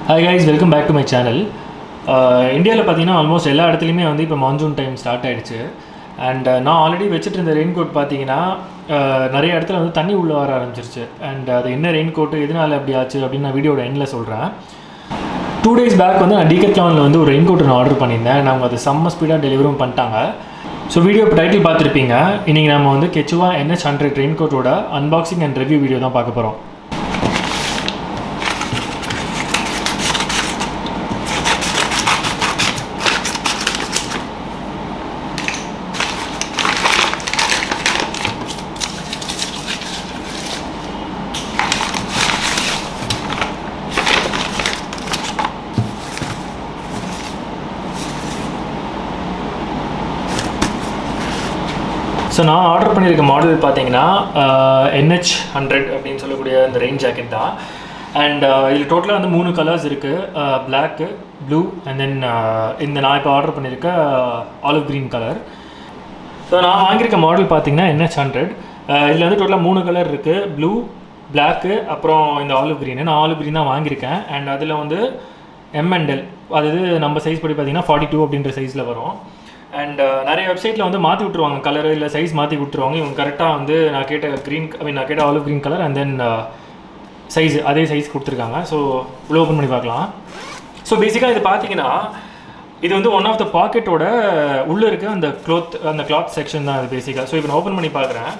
Hi guys, welcome back to my channel. இந்தியாவில் பார்த்தீங்கன்னா almost எல்லா இடத்துலையுமே வந்து இப்போ மான்சூன் டைம் ஸ்டார்ட் ஆகிடுச்சு. அண்ட் நான் ஆல்ரெடி வச்சுட்டு இருந்த ரெயின் கோட் பார்த்தீங்கன்னா நிறைய இடத்துல வந்து தண்ணி உள்ளே வர ஆரம்பிச்சிருச்சு. அண்ட் அது என்ன ரெயின் கோட்டு எதனால் அப்படி ஆச்சு அப்படின்னு நான் வீடியோட எண்டில் சொல்கிறேன். 2 days பேக் வந்து நான் டிகத்லானில் வந்து ஒரு ரெயின் கோட் நான் ஆர்டர் பண்ணியிருந்தேன். அவங்க அது செம்ம ஸ்பீடாக டெலிவரும் பண்ணிட்டாங்க. ஸோ வீடியோ இப்போ டைட்டில் பார்த்துருப்பீங்க. இன்றைக்கி நம்ம வந்து கெச்சுவா NH100 ரெயின் கோட்டோட அன்பாக்சிங் அண்ட் ரிவ்யூ வீடியோ தான் பார்க்க போகிறோம். ஸோ நான் ஆர்டர் பண்ணியிருக்க மாடல் பார்த்தீங்கன்னா NH100 அப்படின்னு சொல்லக்கூடிய இந்த ரெயின் ஜாக்கெட் தான். அண்ட் இதில் டோட்டலாக வந்து 3 கலர்ஸ் இருக்குது, பிளாக்கு, ப்ளூ அண்ட் தென் இந்த நான் இப்போ ஆர்டர் பண்ணியிருக்க ஆலிவ் க்ரீன் கலர். ஸோ நான் வாங்கியிருக்க மாடல் பார்த்தீங்கன்னா NH100. இதில் வந்து டோட்டலாக 3 கலர் இருக்குது, ப்ளூ, பிளாக்கு, அப்புறம் இந்த ஆலிவ் க்ரீன். நான் ஆலிவ் க்ரீன் தான் வாங்கியிருக்கேன். அண்ட் அதில் வந்து M&L, அதாவது நம்ம சைஸ் படி பார்த்தீங்கன்னா 42 அப்படின்ற சைஸில் வரும். அண்ட் நிறைய வெப்சைட்டில் வந்து மாற்றி விட்ருவாங்க, கலரு இல்லை சைஸ் மாற்றி கொடுத்துருவாங்க. இவங்க கரெக்டாக வந்து நான் கேட்ட olive green colour and then size அதே சைஸ் கொடுத்துருக்காங்க. ஸோ உள்ள ஓப்பன் பண்ணி பார்க்கலாம். ஸோ பேசிக்காக இது பார்த்தீங்கன்னா இது வந்து ஒன் ஆஃப் த பாக்கெட்டோட உள்ளே இருக்க அந்த கிளாத் செக்ஷன் தான் அது பேசிக்காக. ஸோ இப்போ நான் ஓப்பன் பண்ணி பார்க்குறேன்.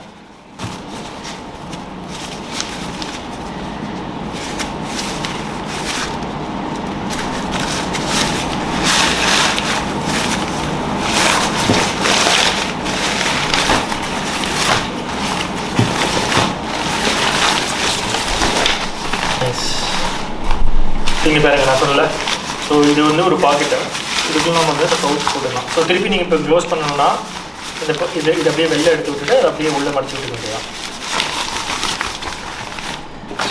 நீங்கள் பாருங்கள், நான் சொல்லலை. ஸோ இது வந்து ஒரு பாக்கெட்டு, இதுக்குள்ள நம்ம வந்து பவுச் போட்டுக்கலாம். ஸோ திருப்பி நீங்கள் இப்போ க்ளோஸ் பண்ணணும்னா இது அப்படியே வெளில எடுத்து விட்டுட்டு அது அப்படியே உள்ளே மடிச்சு விட்டுக்க முடியும்.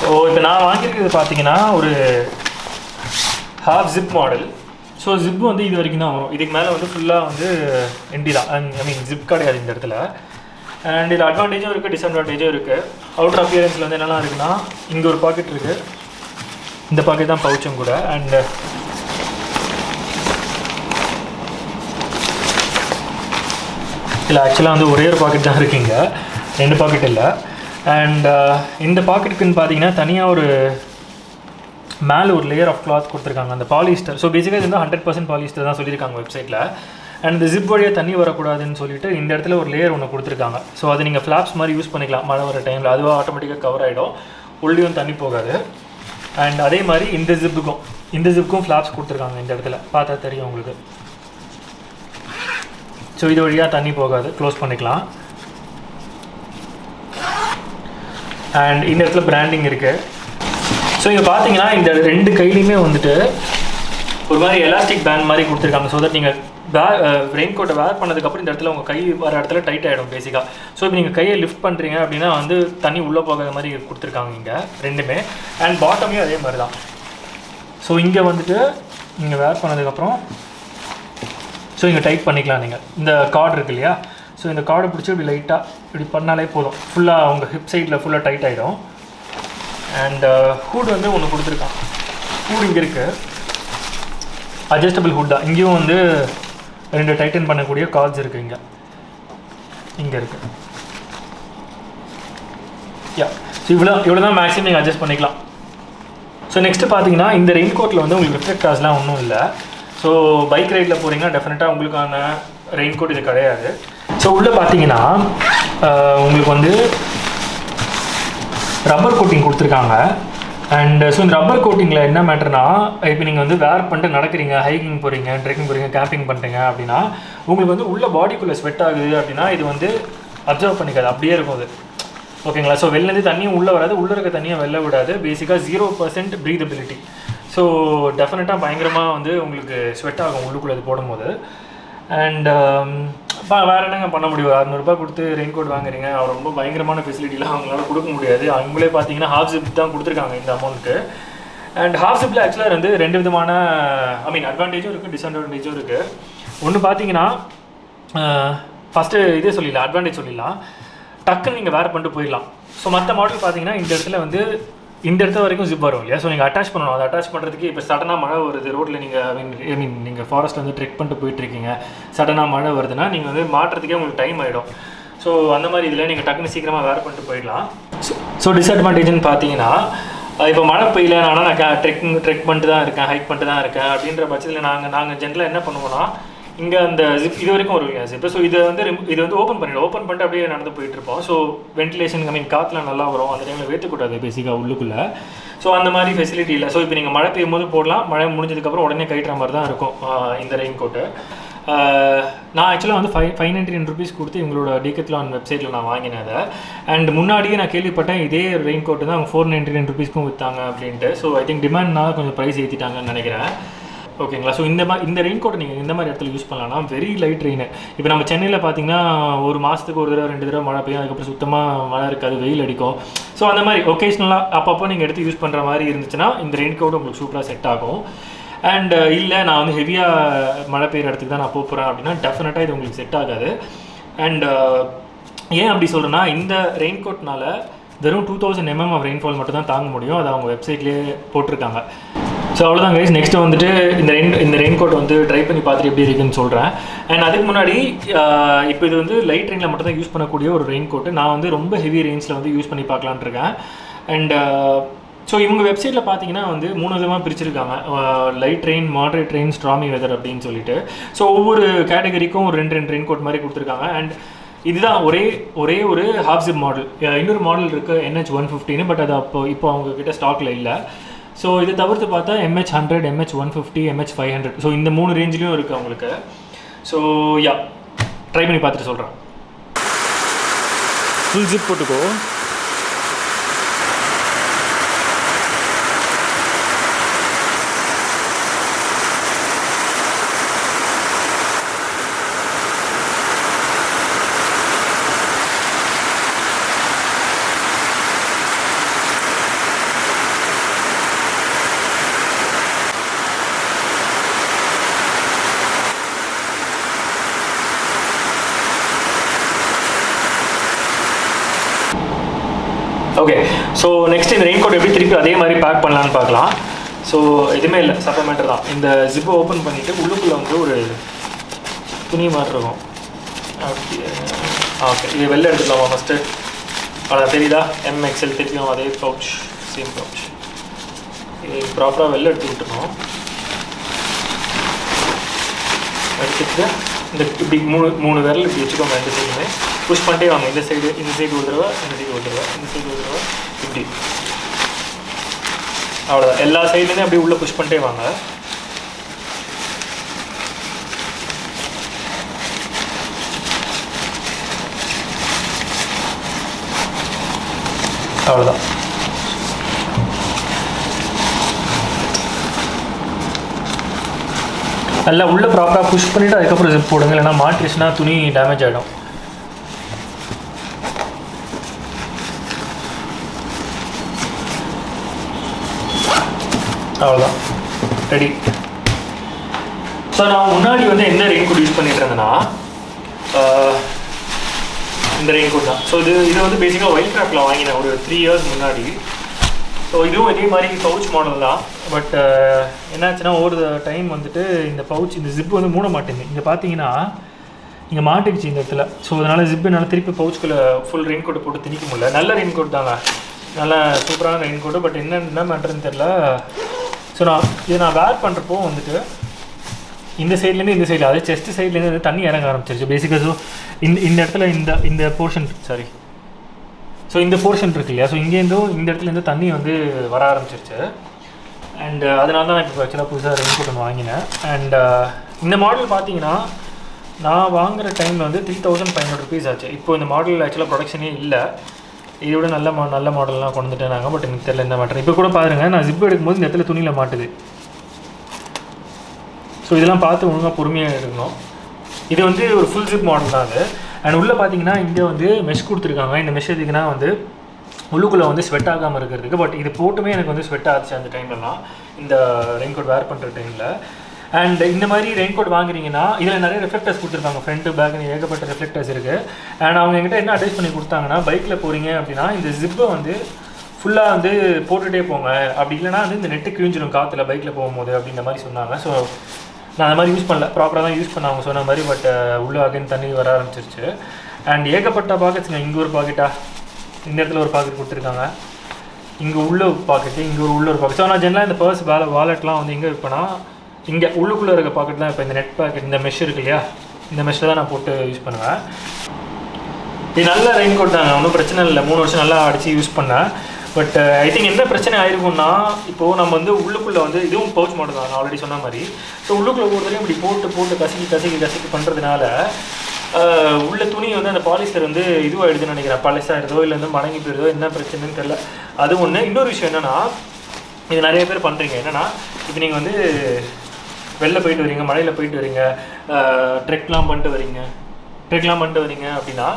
ஸோ இப்போ நான் வாங்கியிருக்கிறது பார்த்தீங்கன்னா ஒரு half zip model. So zip வந்து இது வரைக்கும் தான் வரும். இதுக்கு மேலே வந்து ஃபுல்லாக வந்து எம்டி தான். ஐ மீன் ஜிப் கிடையாது இந்த இடத்துல. அண்ட் இதில் அட்வான்டேஜும் இருக்குது, டிஸ்அட்வான்டேஜும் இருக்குது. அவுட்டர் அப்பியரன்ஸில் வந்து என்னெல்லாம் இருக்குன்னா, இங்கே ஒரு பாக்கெட் இருக்குது, இந்த பாக்கெட் தான் பவுச்சும் கூட. அண்ட் இல்லை, ஆக்சுவலாக வந்து ஒரே ஒரு பாக்கெட் தான் இருக்குங்க, 2 பாக்கெட் இல்லை. அண்ட் இந்த பாக்கெட்டுக்குன்னு பார்த்தீங்கன்னா தனியாக ஒரு மேலே ஒரு லேயர் ஆஃப் கிளாத் கொடுத்துருக்காங்க, அந்த பாலிஸ்டர். ஸோ பேசிக்காக இது வந்து 100% பாலிஸ்டர் தான் சொல்லியிருக்காங்க வெப்சைட்டில். அண்ட் இந்த ஜிப் வழியாக தண்ணி வரக்கூடாதுன்னு சொல்லிட்டு இந்த இடத்துல ஒரு லேயர் ஒன்று கொடுத்துருக்காங்க. ஸோ அது நீங்கள் ஃப்ளாப்ஸ் மாதிரி யூஸ் பண்ணிக்கலாம் மழை வர டைமில். அதுவாக ஆட்டோமேட்டிக்காக கவர் ஆகிடும், உள்ளேயும் தண்ணி போகாது. அண்ட் அதே மாதிரி இந்த ஜிப்புக்கும் ஃப்ளாப்ஸ் கொடுத்துருக்காங்க இந்த இடத்துல, பார்த்தா தெரியும் உங்களுக்கு. ஸோ இது வழியாக தண்ணி போகாது, க்ளோஸ் பண்ணிக்கலாம். அண்ட் இந்த இடத்துல பிராண்டிங் இருக்குது. ஸோ இங்கே பார்த்தீங்கன்னா இந்த 2 கையிலையுமே வந்துட்டு ஒரு மாதிரி எலாஸ்டிக் பேண்ட் மாதிரி கொடுத்துருக்காங்க. ஸோ தட் நீங்கள் ரெயின் கோட்டை வேர் பண்ணதுக்கப்புறம் இந்த இடத்துல உங்கள் கை வர இடத்துல டைட் ஆகிடும் பேசிக்காக. ஸோ இப்போ நீங்கள் கையை லிஃப்ட் பண்ணுறீங்க அப்படின்னா வந்து தண்ணி உள்ளே போகாத மாதிரி கொடுத்துருக்காங்க இங்கே ரெண்டுமே. அண்ட் பாட்டமையும் அதே மாதிரி தான். ஸோ இங்கே வந்துட்டு நீங்கள் வேர் பண்ணதுக்கப்புறம் ஸோ இங்கே டைட் பண்ணிக்கலாம். நீங்கள் இந்த கார்டு இருக்கு இல்லையா, ஸோ இந்த கார்டை பிடிச்சி இப்படி லைட்டாக இப்படி பண்ணாலே போதும், ஃபுல்லாக உங்கள் ஹிப் சைடில் ஃபுல்லாக டைட் ஆகிடும். அண்ட் ஹூட் வந்து ஒன்று கொடுத்துருக்கான். ஹூட் இங்கே இருக்குது, அட்ஜஸ்டபிள் ஹூட் தான். இங்கேயும் வந்து 2 டைட்டன் பண்ணக்கூடிய கார்ட்ஸ் இருக்குது, இங்கே இருக்குது. ஸோ இவ்வளோ தான் மேக்ஸிமம் நீங்கள் அட்ஜஸ்ட் பண்ணிக்கலாம். ஸோ நெக்ஸ்ட்டு பார்த்தீங்கன்னா இந்த ரெயின் கோட்டில் வந்து உங்களுக்கு ரிஃப்ளெக்டர்ஸ்லாம் ஒன்றும் இல்லை. ஸோ பைக் ரைடில் போகிறீங்கன்னா டெஃபினட்டாக உங்களுக்கான ரெயின் கோட் இது கிடையாது. ஸோ உள்ளே பார்த்தீங்கன்னா உங்களுக்கு வந்து ரப்பர் கோட்டிங் கொடுத்துருக்காங்க. அண்ட் ஸோ இந்த ரப்பர் கோட்டிங்கில் என்ன மேட்டர்னா, இப்போ நீங்கள் வந்து வேர் பண்ணிட்டு நடக்கிறீங்க, ஹைக்கிங் போகிறீங்க, ட்ரெக்கிங் போகிறீங்க, கேம்பிங் பண்ணுறீங்க அப்படின்னா உங்களுக்கு வந்து உள்ள பாடிக்குள்ளே ஸ்வெட் ஆகுது அப்படின்னா இது வந்து அப்சர்வ் பண்ணிக்காது, அப்படியே இருக்கும் அது. ஓகேங்களா? ஸோ வெளிலேருந்து தண்ணியும் உள்ளே வராது, உள்ளே இருக்க தண்ணியும் வெளில விடாது. பேசிக்காக 0% ப்ரீதபிலிட்டி. ஸோ டெஃபினட்டாக பயங்கரமாக வந்து உங்களுக்கு ஸ்வெட் ஆகும் உள்ளுக்குள்ளே அது போடும்போது. அண்ட் வேறு என்னங்க பண்ண முடியும்? 600 ரூபாய் கொடுத்து ரெயின் கோட் வாங்குறீங்க, அவர் ரொம்ப பயங்கரமான ஃபெசிலிட்டிலாம் அவங்களால கொடுக்க முடியாது. அவங்களே பார்த்தீங்கன்னா ஹாஃப் ஜிப் தான் கொடுத்துருக்காங்க இந்த அமௌண்ட்டுக்கு. அண்ட் ஹாஃப் ஜிப்பில் ஆக்சுவலாக வந்து 2 விதமான அட்வான்டேஜும் இருக்குது, டிஸ்அட்வான்டேஜும் இருக்குது. ஒன்று பார்த்தீங்கன்னா ஃபஸ்ட்டு இதே சொல்லிடலாம், அட்வான்டேஜ் சொல்லிடலாம். டக்குன்னு நீங்கள் வேர் பண்ணிட்டு போயிடலாம். ஸோ மற்ற மாடல் பார்த்தீங்கன்னா இந்த இடத்துல வந்து இந்த இடத்துல வரைக்கும் ஜிப் வரும் இல்லையா. ஸோ நீங்கள் அட்டாச் பண்ணணும். அதை அட்டாச் பண்ணுறதுக்கு இப்போ சடனாக மழை வருது, ரோட்டில் நீங்கள் ஐ மீன் நீங்கள் ஃபாரஸ்ட்டில் வந்து ட்ரெக் பண்ணிட்டு போயிட்டுருக்கீங்க, சடனாக மழை வருதுன்னா நீங்கள் வந்து மாட்டுறதுக்கே உங்களுக்கு டைம் ஆகிடும். ஸோ அந்த மாதிரி இதில் நீங்கள் டக்குன்னு சீக்கிரமாக வேர் பண்ணிட்டு போயிடலாம். ஸோ டிஸ்அட்வான்டேஜ்னு பார்த்தீங்கன்னா, இப்போ மழை பெய்யல, ஆனால் நான் ட்ரெக் பண்ணிட்டு தான் இருக்கேன், ஹைக் பண்ணிட்டு தான் இருக்கேன் அப்படின்ற பட்சத்தில் நாங்கள் ஜென்ரலாக என்ன பண்ணுவோம்னா, இங்கே அந்த ஜிப் இது வரைக்கும் வருவீங்க ஜிப்பு. ஸோ இது வந்து ஓப்பன் பண்ணிட்டு அப்படியே நடந்து போயிட்டுருப்போம். ஸோ வென்டிலேஷன் ஐ மீன் காற்றுலாம் நல்லா வரும். அந்த டைமில் வேர்த்துக்கூடாது பேசிக்காக உள்ளுக்குள்ளே. ஸோ அந்த மாதிரி ஃபெசிலிட்டி இல்லை. ஸோ இப்போ நீங்கள் மழை பெய்யும் போது போடலாம், மழை முடிஞ்சதுக்கப்புறம் உடனே கட்டுற மாதிரி தான் இருக்கும் இந்த ரெயின் கோட்டு. நான் ஆக்சுவலாக வந்து 599 ருபீஸ் கொடுத்து எங்களோட டிகத்லான் வெப்சைட்டில் நான் வாங்கினேன் அதை. அண்ட் முன்னாடியே நான் கேள்விப்பட்டேன் இதே ரெயின் கோட்டு தான் அவங்க 499 ருபீஸ்க்கும் விற்றாங்க அப்படின்ட்டு. ஸோ ஐ திங்க் டிமாண்ட்னால கொஞ்சம் ப்ரைஸ் ஏற்றிட்டாங்கன்னு நினைக்கிறேன். ஓகேங்களா. ஸோ இந்த ரெயின் கோட்டை நீங்கள் இந்த மாதிரி இடத்துல யூஸ் பண்ணலாம்னா வெரி லைட் ரெயின். இப்போ நம்ம சென்னையில் பார்த்தீங்கன்னா ஒரு மாதத்துக்கு ஒரு தடவை 2 தடவை மழை பெய்யும், அதுக்கப்புறம் சுத்தமாக மழை இருக்காது, வெயில் அடிக்கும். ஸோ அந்த மாதிரி ஒகேஷ்னலாக அப்பப்போ நீங்கள் எடுத்து யூஸ் பண்ணுற மாதிரி இருந்துச்சுன்னா இந்த ரெயின் கோட் உங்களுக்கு சூப்பராக செட் ஆகும். அண்ட் இல்லை நான் வந்து ஹெவியாக மழை பெய்கிற இடத்துக்கு தான் நான் போகிறேன் அப்படின்னா டெஃபினட்டாக இது உங்களுக்கு செட் ஆகாது. அண்ட் ஏன் அப்படி சொல்கிறேன்னா, இந்த ரெயின் கோட்னால வெறும் 2000 mm ஆஃப் ரெயின்ஃபால் மட்டும் தான் தாங்க முடியும். அதை அவங்க வெப்சைட்லேயே போட்டிருக்காங்க. ஸோ அவ்வளோதான் கைஸ். நெக்ஸ்ட்டு வந்துட்டு இந்த ரெயின் கோட் வந்து ட்ரை பண்ணி பார்த்துட்டு எப்படி இருக்குன்னு சொல்கிறேன். அண்ட் அதுக்கு முன்னாடி இப்போ இது வந்து லைட் ரெயினில் மட்டும் தான் யூஸ் பண்ணக்கூடிய ஒரு ரெயின் கோட்டு. நான் வந்து ரொம்ப ஹெவி ரெயின்ஸில் வந்து யூஸ் பண்ணி பார்க்கலான் இருக்கேன். அண்ட் ஸோ இவங்க வெப்சைட்டில் பார்த்தீங்கன்னா வந்து 3 விதமாக பிரிச்சிருக்காங்க. Light rain, moderate rain, stormy weather அப்படின்னு சொல்லிட்டு. ஸோ ஒவ்வொரு கேட்டகரிக்கும் ஒரு 2 ரெயின் கோட் மாதிரி கொடுத்துருக்காங்க. அண்ட் இதுதான் ஒரே ஒரு ஹாஃப் ஜிப் மாடல். இன்னொரு மாடல் இருக்குது NH150, பட் அது இப்போ அவங்கக்கிட்ட ஸ்டாக்கில் இல்லை. ஸோ இதை தவிர்த்து பார்த்தா NH100, NH150, NH500. ஸோ இந்த 3 ரேஞ்சிலையும் இருக்குது அவங்களுக்கு. ஸோ யா, ட்ரை பண்ணி பார்த்துட்டு சொல்கிறேன். ஃபுல் ஜிப் போட்டுக்கோ. ஓகே. ஸோ நெக்ஸ்ட் இந்த ரெயின் கோட் எப்படி திருப்பி அதே மாதிரி பேக் பண்ணலான்னு பார்க்கலாம். ஸோ எதுவுமே இல்லை, சப்ளிமெண்டர் தான். இந்த ஜிப்பை ஓப்பன் பண்ணிவிட்டு உள்ளுக்குள்ளே வந்து ஒரு துணி மாதிரி இருக்கும். ஓகே, இது வெளில எடுத்துக்கலாமா ஃபஸ்ட்டு? அதான் தெரியுதா, MXL திருப்பியும் அதே பவுச், சேம் பவுச். இது ப்ராப்பராக வெளில எடுத்து விட்டுருக்கோம். எடுத்துட்டு இந்த இப்படி மூணு விரல் இப்படி வச்சுக்கோங்க. 2 சைடுமே புஷ் பண்ணிட்டே வாங்க. இந்த சைடு ஒரு தடவை, இந்த சைடு ஒரு தடவை, இந்த சைடு ஒரு தடவை, இப்படி. அவ்வளோதான். எல்லா சைடுலேயுமே அப்படியே உள்ளே புஷ் பண்ணிட்டே வாங்க. அவ்வளோதான். நல்லா உள்ளே ப்ராப்பராக புஷ் பண்ணிவிட்டு அதுக்கப்புறம் ஜிப் போடுங்க. இல்லைனா மாட்டிச்சுன்னா துணி டேமேஜ் ஆகிடும். அவ்வளோதான், ரெடி. ஸோ நான் முன்னாடி வந்து என்ன ரெயின் கோட் யூஸ் பண்ணிட்டு இருந்தேன்னா இந்த ரெயின் கோட் தான். ஸோ இது வந்து பேசிக்காக ஒயிட் கிராஃப்டில் வாங்கினேன் ஒரு 3 இயர்ஸ் முன்னாடி. ஸோ இதுவும் இதே மாதிரி பவுச் மாடல் தான். பட் என்னாச்சுன்னா ஒரு டைம் வந்துட்டு இந்த பவுச், இந்த ஜிப்பு வந்து மூட மாட்டேங்குது. இங்கே பார்த்தீங்கன்னா இங்கே மாட்டிடுச்சு இந்த இடத்துல. ஸோ அதனால் ஜிப்பு என்னால் திருப்பி பவுச்சுக்குள்ளே ஃபுல் ரெயின் கோட்டை போட்டு திணிக்க முடியல. நல்ல ரெயின் கோட் தாங்க, நல்ல சூப்பரான ரெயின் கோட்டு. பட் என்ன பண்ணுறதுன்னு தெரில. ஸோ இதை நான் வேர் பண்ணுறப்போ வந்துட்டு இந்த சைட்லேருந்து இந்த சைடில், அதாவது செஸ்ட் சைட்லேருந்து வந்து தண்ணி இறங்க ஆரம்பிச்சிருச்சு பேசிக்காக. ஸோ இந்த இடத்துல இந்த போர்ஷன், சாரி, ஸோ இந்த போர்ஷன் இருக்கு இல்லையா, ஸோ இங்கேருந்தும் இந்த இடத்துலேருந்து தண்ணி வந்து வர ஆரம்பிச்சிருச்சு. அண்ட் அதனால தான் நான் இப்போ ஆக்சுவலாக புதுசாக ரெயின் கோட் ஒன்று வாங்கினேன். அண்ட் இந்த மாடல் பார்த்தீங்கன்னா நான் வாங்குகிற டைமில் வந்து 3500 ருபீஸ் ஆச்சு. இப்போ இந்த மாடல் ஆக்சுவலாக ப்ரொடக்ஷனே இல்லை. இதோட நல்ல மாடல்லாம் கொண்டு வந்துட்டேன். பட் எனக்கு தெரியல என்ன மாட்டேன். இப்போ கூட பாருங்கள், நான் ஜிப் எடுக்கும்போது இந்த இடத்துல துணியில் மாட்டுது. ஸோ இதெல்லாம் பார்த்து ஒழுங்காக பொறுமையாக எடுக்கணும். இது வந்து ஒரு ஃபுல் ஜிப் மாடல் தான் அது. அண்ட் உள்ளே பார்த்தீங்கன்னா இங்கே வந்து மெஷ் கொடுத்துருக்காங்க. இந்த மெஷ் எதுக்குன்னா வந்து உள்ளுக்குள்ளே வந்து ஸ்வெட் ஆகாமல் இருக்கிறதுக்கு. பட் இது போட்டுமே எனக்கு வந்து ஸ்வெட் ஆச்சு அந்த டைம்லலாம், இந்த ரெயின் கோட் வேர் பண்ணுற டைமில். அண்ட் இந்த மாதிரி ரெயின் கோட் வாங்குறீங்கன்னா இதில் நிறைய ரிஃப்ளெக்டர்ஸ் கொடுத்துருக்காங்க. ஃப்ரண்ட்டு பேக்னு ஏகப்பட்ட ரிஃப்ளெக்டர்ஸ் இருக்குது. அண்ட் அவங்க எங்கிட்ட என்ன அட்வைஸ் பண்ணி கொடுத்தாங்கன்னா, பைக்கில் போகிறீங்க அப்படின்னா இந்த ஜிப்பை வந்து ஃபுல்லாக வந்து போட்டுகிட்டே போங்க, அப்படி இல்லைனா வந்து இந்த நெட்டு கிழிஞ்சிடும் காற்றுல பைக்கில் போகும்போது அப்படின்ற மாதிரி சொன்னாங்க. ஸோ நான் அந்த மாதிரி யூஸ் பண்ணல, ப்ராப்பராக தான் யூஸ் பண்ண அவங்க சொன்ன மாதிரி. பட் உள்ளே அகைன் தண்ணி வர ஆரம்பிச்சிருச்சு. அண்ட் ஏகப்பட்ட பாக்கெட்ஸுங்க. இங்கே ஒரு பாக்கெட்டா, இந்த இடத்துல ஒரு பாக்கெட் கொடுத்துருக்காங்க, இங்கே உள்ள ஒரு பாக்கெட்டு, இங்கே உள்ள ஒரு பாக்கெட். ஸோ நான் ஜென்ரலாக இந்த பர்ஸ் வாலெட்லாம் வந்து எங்கே வைப்பேன்னா இங்கே உள்ளுக்குள்ளே இருக்க பாக்கெட் தான். இப்போ இந்த நெட் பாக்கெட், இந்த மெஷ் இருக்கு இல்லையா, இந்த மெஷ்ஷில் தான் நான் போட்டு யூஸ் பண்ணுவேன். இது நல்ல ரெயின் கோட் தாங்க, ஒன்றும் பிரச்சனை இல்லை. 3 வருஷம் நல்லா அடித்து யூஸ் பண்ணேன். பட் ஐ திங்க் என்ன பிரச்சனை ஆயிருக்கும்னா, இப்போது நம்ம வந்து உள்ளுக்குள்ளே வந்து இதுவும் பவுச் மாடல் தான் நான் ஆல்ரெடி சொன்ன மாதிரி. ஸோ உள்ளுக்குள்ளே ஒவ்வொருத்தரையும் இப்படி போட்டு கசக்கி பண்ணுறதுனால உள்ள துணி வந்து அந்த பாலிஸ்டர் வந்து இதுவாகிடுதுன்னு நினைக்கிறேன். பழசாகிடுதோ இல்லை வந்து மடங்கி போயிடுதோ, என்ன பிரச்சனைன்னு தெரியல. அது ஒன்று. இன்னொரு விஷயம் என்னென்னா, இது நிறைய பேர் பண்ணுறீங்க. என்னென்னா, இப்போ நீங்கள் வந்து வெளில போயிட்டு வரீங்க, மழையில் போயிட்டு வரீங்க, ட்ரெக்லாம் பண்ணிட்டு வரீங்க அப்படின்னா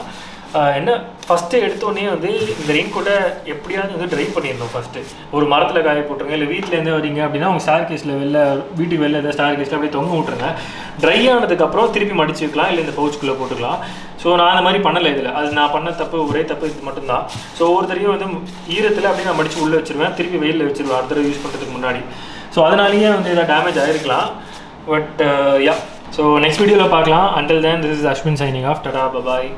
என்ன ஃபஸ்ட்டு எடுத்தோடனே வந்து இந்த ரெயின் கோட்டை எப்படியாவது வந்து ட்ரை பண்ணிடணும். ஃபஸ்ட்டு ஒரு மரத்தில் காய போட்டுருங்க, இல்லை வீட்டிலேருந்தே வரீங்க அப்படின்னா அவங்க ஸ்டார் கேஸில் வீட்டுக்கு வெளில ஏதாவது ஸ்டார் கேஸில் அப்படியே தொங்க விட்ருங்க. ட்ரை ஆனதுக்கப்புறம் திருப்பி மடிச்சு வைக்கலாம், இல்லை இந்த பவுச்சுக்குள்ளே போட்டுக்கலாம். ஸோ நான் அந்த மாதிரி பண்ணலை இதில். அது நான் பண்ண தப்பு, ஒரே தப்பு இது மட்டும்தான். ஸோ ஒவ்வொருத்தரையும் வந்து ஈரத்தில் அப்படியே நான் மடித்து உள்ளே வச்சுருவேன், திருப்பி வெயிலில் வச்சுருவேன் அடுத்த தடவை யூஸ் பண்ணுறதுக்கு முன்னாடி. ஸோ அதனாலேயே வந்து எதாவது டேமேஜ் ஆகிருக்கலாம். பட் யா, ஸோ நெக்ஸ்ட் வீடியோவில் பார்க்கலாம். Until then, this is Ashwin signing off. Tada, bye bye.